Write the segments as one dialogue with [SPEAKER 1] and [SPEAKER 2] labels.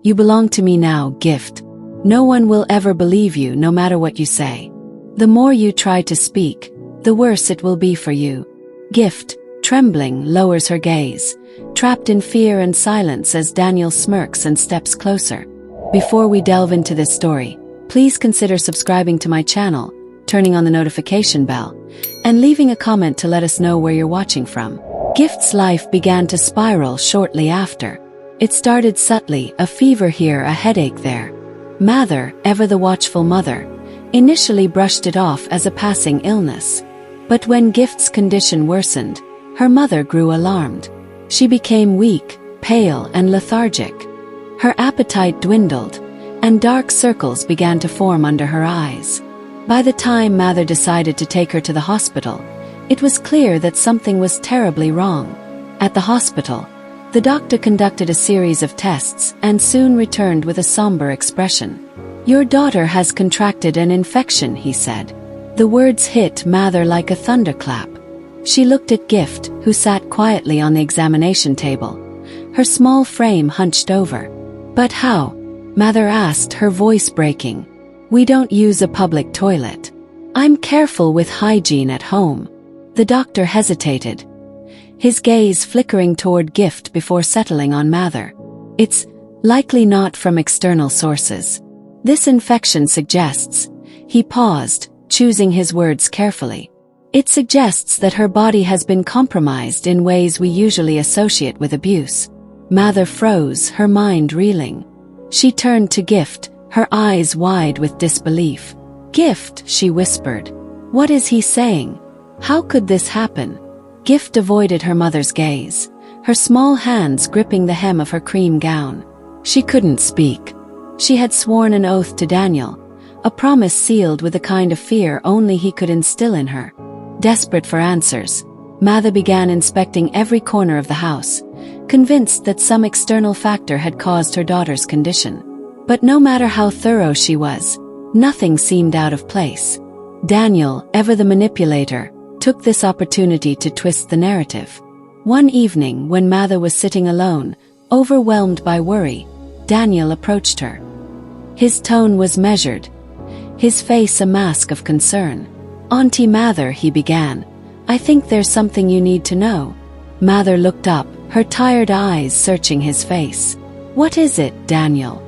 [SPEAKER 1] You belong to me now, Gift. No one will ever believe you, no matter what you say. The more you try to speak, the worse it will be for you. Gift, trembling, lowers her gaze, trapped in fear and silence as Daniel smirks and steps closer. Before we delve into this story, please consider subscribing to my channel, turning on the notification bell, and leaving a comment to let us know where you're watching from. Gift's life began to spiral shortly after. It started subtly, a fever here, a headache there. Mather, ever the watchful mother, initially brushed it off as a passing illness. But when Gift's condition worsened, her mother grew alarmed. She became weak, pale, and lethargic. Her appetite dwindled, and dark circles began to form under her eyes. By the time Mather decided to take her to the hospital, it was clear that something was terribly wrong. At the hospital, the doctor conducted a series of tests and soon returned with a somber expression. "Your daughter has contracted an infection," he said. The words hit Mather like a thunderclap. She looked at Gift, who sat quietly on the examination table, her small frame hunched over. "But how?" Mather asked, her voice breaking. "We don't use a public toilet. I'm careful with hygiene at home." The doctor hesitated, his gaze flickering toward Gift before settling on Mather. "It's likely not from external sources. This infection suggests..." He paused, choosing his words carefully. "It suggests that her body has been compromised in ways we usually associate with abuse." Mather froze, her mind reeling. She turned to Gift, her eyes wide with disbelief. "Gift," she whispered. "What is he saying? How could this happen?" Gift avoided her mother's gaze, her small hands gripping the hem of her cream gown. She couldn't speak. She had sworn an oath to Daniel, a promise sealed with the kind of fear only he could instill in her. Desperate for answers, Mather began inspecting every corner of the house, convinced that some external factor had caused her daughter's condition. But no matter how thorough she was, nothing seemed out of place. Daniel, ever the manipulator, took this opportunity to twist the narrative. One evening, when Mather was sitting alone, overwhelmed by worry, Daniel approached her. His tone was measured, his face a mask of concern. "Auntie Mather," he began, "I think there's something you need to know." Mather looked up, her tired eyes searching his face. "What is it, Daniel?"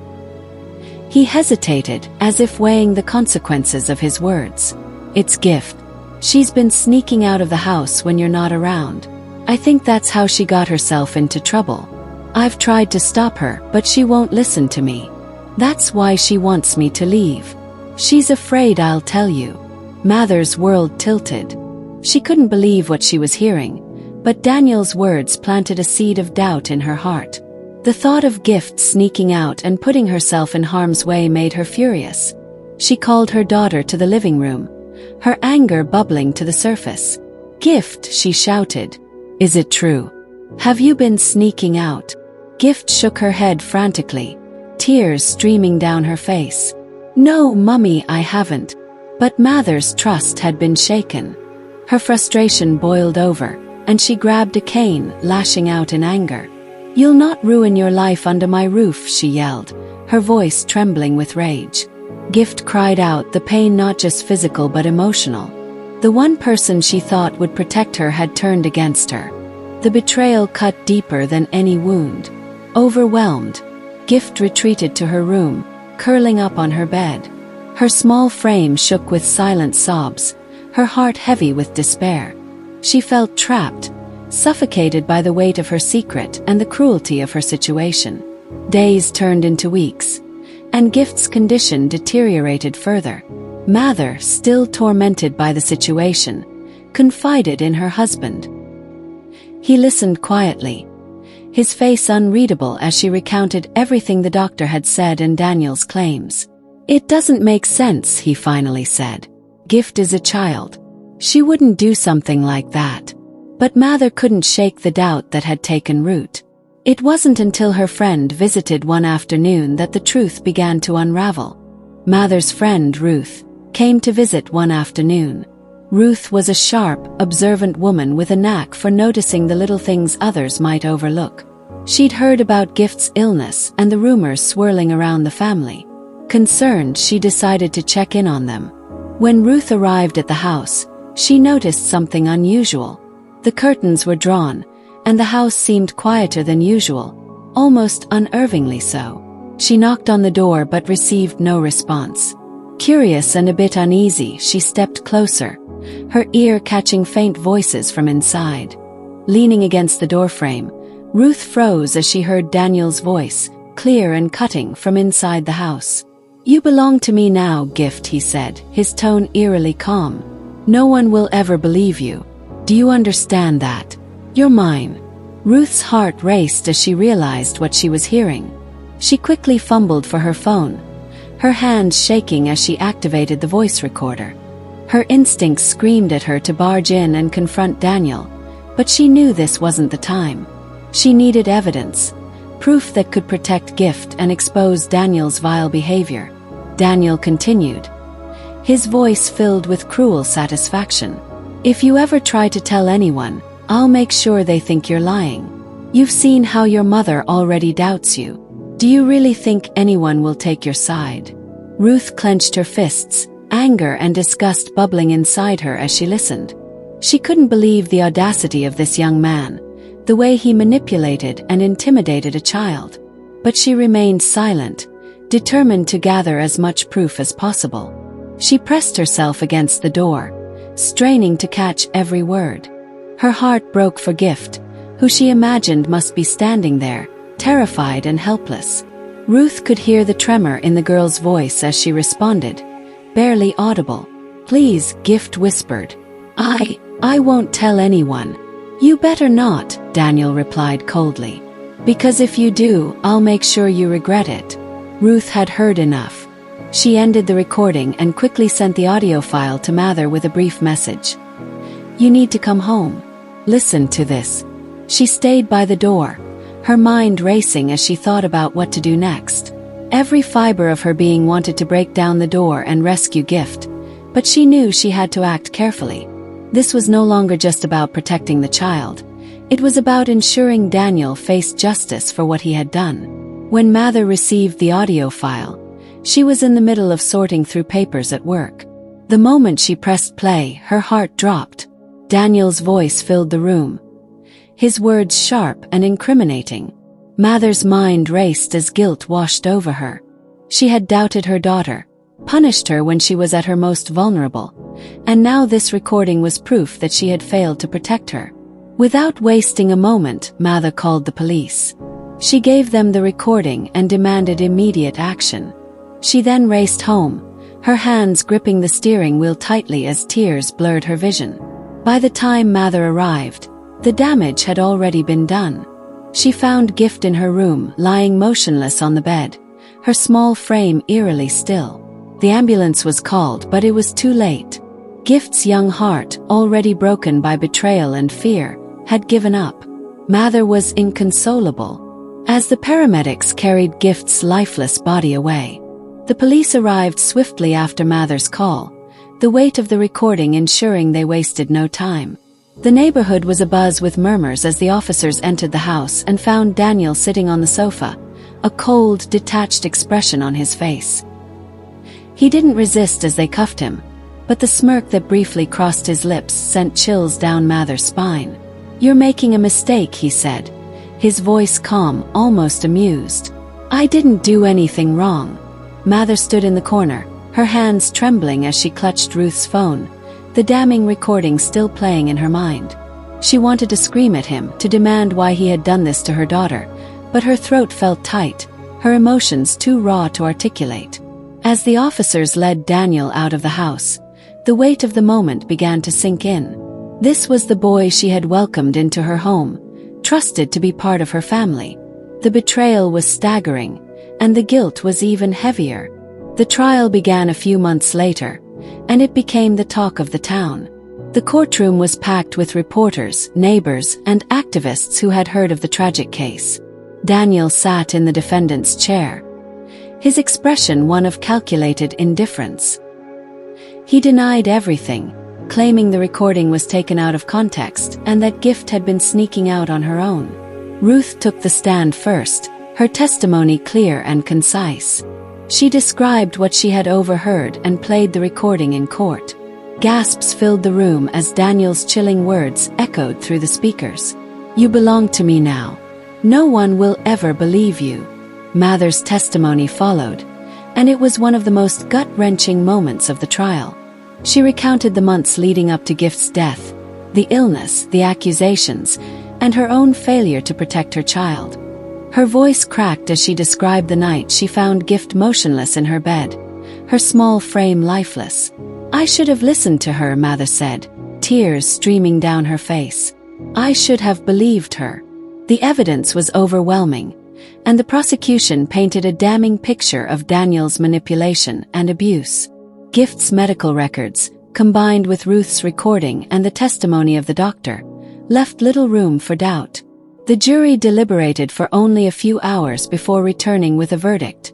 [SPEAKER 1] He hesitated, as if weighing the consequences of his words. "It's Gift. She's been sneaking out of the house when you're not around. I think that's how she got herself into trouble. I've tried to stop her, but she won't listen to me. That's why she wants me to leave. She's afraid I'll tell you." Mather's world tilted. She couldn't believe what she was hearing, but Daniel's words planted a seed of doubt in her heart. The thought of Gift sneaking out and putting herself in harm's way made her furious. She called her daughter to the living room, her anger bubbling to the surface. "Gift," she shouted. "Is it true? Have you been sneaking out?" Gift shook her head frantically, tears streaming down her face. "No, Mummy, I haven't." But Mather's trust had been shaken. Her frustration boiled over, and she grabbed a cane, lashing out in anger. "You'll not ruin your life under my roof," she yelled, her voice trembling with rage. Gift cried out, the pain not just physical but emotional. The one person she thought would protect her had turned against her. The betrayal cut deeper than any wound. Overwhelmed, Gift retreated to her room, curling up on her bed. Her small frame shook with silent sobs, her heart heavy with despair. She felt trapped, suffocated by the weight of her secret and the cruelty of her situation. Days turned into weeks, and Gift's condition deteriorated further. Mather, still tormented by the situation, confided in her husband. He listened quietly, his face unreadable as she recounted everything the doctor had said and Daniel's claims. "It doesn't make sense," he finally said. "Gift is a child. She wouldn't do something like that." But Mather couldn't shake the doubt that had taken root. It wasn't until her friend visited one afternoon that the truth began to unravel. Mather's friend, Ruth, came to visit one afternoon. Ruth was a sharp, observant woman with a knack for noticing the little things others might overlook. She'd heard about Gift's illness and the rumors swirling around the family. Concerned, she decided to check in on them. When Ruth arrived at the house, she noticed something unusual. The curtains were drawn, and the house seemed quieter than usual, almost unnervingly so. She knocked on the door but received no response. Curious and a bit uneasy, she stepped closer, her ear catching faint voices from inside. Leaning against the doorframe, Ruth froze as she heard Daniel's voice, clear and cutting from inside the house. "You belong to me now, Gift," he said, his tone eerily calm. "No one will ever believe you. Do you understand that? You're mine." Ruth's heart raced as she realized what she was hearing. She quickly fumbled for her phone, her hands shaking as she activated the voice recorder. Her instincts screamed at her to barge in and confront Daniel, but she knew this wasn't the time. She needed evidence, proof that could protect Gift and expose Daniel's vile behavior. Daniel continued, his voice filled with cruel satisfaction. "If you ever try to tell anyone, I'll make sure they think you're lying. You've seen how your mother already doubts you. Do you really think anyone will take your side?" Ruth clenched her fists, anger and disgust bubbling inside her as she listened. She couldn't believe the audacity of this young man, the way he manipulated and intimidated a child. But she remained silent, determined to gather as much proof as possible. She pressed herself against the door, straining to catch every word. Her heart broke for Gift, who she imagined must be standing there, terrified and helpless. Ruth could hear the tremor in the girl's voice as she responded, barely audible. "Please," Gift whispered. I won't tell anyone." "You better not," Daniel replied coldly. "Because if you do, I'll make sure you regret it." Ruth had heard enough. She ended the recording and quickly sent the audio file to Mather with a brief message. "You need to come home. Listen to this." She stayed by the door, her mind racing as she thought about what to do next. Every fiber of her being wanted to break down the door and rescue Gift, but she knew she had to act carefully. This was no longer just about protecting the child. It was about ensuring Daniel faced justice for what he had done. When Mather received the audio file, she was in the middle of sorting through papers at work. The moment she pressed play, her heart dropped. Daniel's voice filled the room, his words sharp and incriminating. Mather's mind raced as guilt washed over her. She had doubted her daughter, punished her when she was at her most vulnerable, and now this recording was proof that she had failed to protect her. Without wasting a moment, Mather called the police. She gave them the recording and demanded immediate action. She then raced home, her hands gripping the steering wheel tightly as tears blurred her vision. By the time Mather arrived, the damage had already been done. She found Gift in her room, lying motionless on the bed, her small frame eerily still. The ambulance was called, but it was too late. Gift's young heart, already broken by betrayal and fear, had given up. Mather was inconsolable. As the paramedics carried Gift's lifeless body away, the police arrived swiftly after Mather's call, the weight of the recording ensuring they wasted no time. The neighborhood was abuzz with murmurs as the officers entered the house and found Daniel sitting on the sofa, a cold, detached expression on his face. He didn't resist as they cuffed him, but the smirk that briefly crossed his lips sent chills down Mather's spine. "You're making a mistake," he said, his voice calm, almost amused. "I didn't do anything wrong." Mather stood in the corner, her hands trembling as she clutched Ruth's phone, the damning recording still playing in her mind. She wanted to scream at him, to demand why he had done this to her daughter, but her throat felt tight, her emotions too raw to articulate. As the officers led Daniel out of the house, the weight of the moment began to sink in. This was the boy she had welcomed into her home, trusted to be part of her family. The betrayal was staggering, and the guilt was even heavier. The trial began a few months later, and it became the talk of the town. The courtroom was packed with reporters, neighbors, and activists who had heard of the tragic case. Daniel sat in the defendant's chair, his expression one of calculated indifference. He denied everything, claiming the recording was taken out of context and that Gift had been sneaking out on her own. Ruth took the stand first, her testimony clear and concise. She described what she had overheard and played the recording in court. Gasps filled the room as Daniel's chilling words echoed through the speakers. "You belong to me now. No one will ever believe you." Mather's testimony followed, and it was one of the most gut-wrenching moments of the trial. She recounted the months leading up to Gift's death, the illness, the accusations, and her own failure to protect her child. Her voice cracked as she described the night she found Gift motionless in her bed, her small frame lifeless. "I should have listened to her," Mather said, tears streaming down her face. "I should have believed her." The evidence was overwhelming, and the prosecution painted a damning picture of Daniel's manipulation and abuse. Gift's medical records, combined with Ruth's recording and the testimony of the doctor, left little room for doubt. The jury deliberated for only a few hours before returning with a verdict: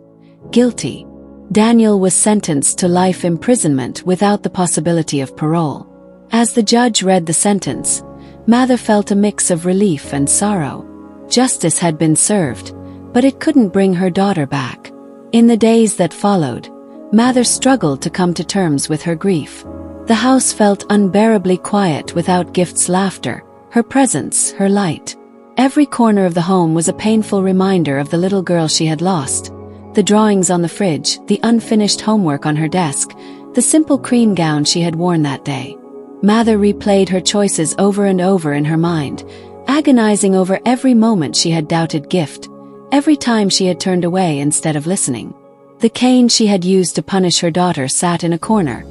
[SPEAKER 1] guilty. Daniel was sentenced to life imprisonment without the possibility of parole. As the judge read the sentence, Mather felt a mix of relief and sorrow. Justice had been served, but it couldn't bring her daughter back. In the days that followed, Mather struggled to come to terms with her grief. The house felt unbearably quiet without Gift's laughter, her presence, her light. Every corner of the home was a painful reminder of the little girl she had lost. The drawings on the fridge, the unfinished homework on her desk, the simple cream gown she had worn that day. Mather replayed her choices over and over in her mind, agonizing over every moment she had doubted Gift, every time she had turned away instead of listening. The cane she had used to punish her daughter sat in a corner,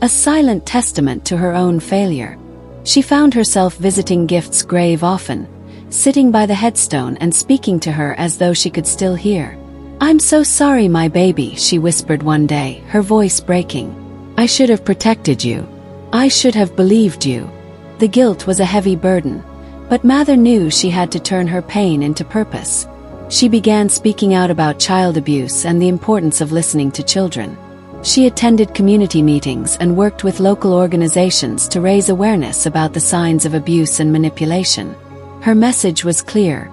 [SPEAKER 1] a silent testament to her own failure. She found herself visiting Gift's grave often, sitting by the headstone and speaking to her as though she could still hear. "I'm so sorry, my baby," she whispered one day, her voice breaking. "I should have protected you. I should have believed you." The guilt was a heavy burden, but Mather knew she had to turn her pain into purpose. She began speaking out about child abuse and the importance of listening to children. She attended community meetings and worked with local organizations to raise awareness about the signs of abuse and manipulation. Her message was clear: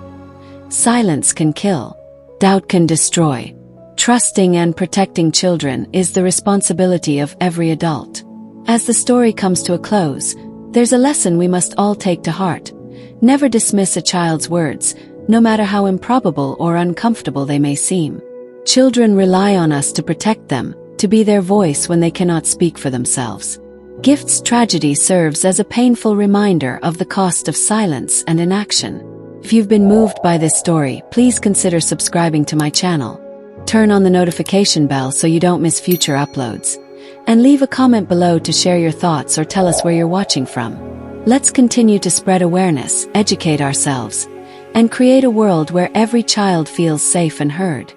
[SPEAKER 1] silence can kill. Doubt can destroy. Trusting and protecting children is the responsibility of every adult. As the story comes to a close, there's a lesson we must all take to heart. Never dismiss a child's words, no matter how improbable or uncomfortable they may seem. Children rely on us to protect them, to be their voice when they cannot speak for themselves. Gift's tragedy serves as a painful reminder of the cost of silence and inaction. If you've been moved by this story, please consider subscribing to my channel. Turn on the notification bell so you don't miss future uploads. And leave a comment below to share your thoughts or tell us where you're watching from. Let's continue to spread awareness, educate ourselves, and create a world where every child feels safe and heard.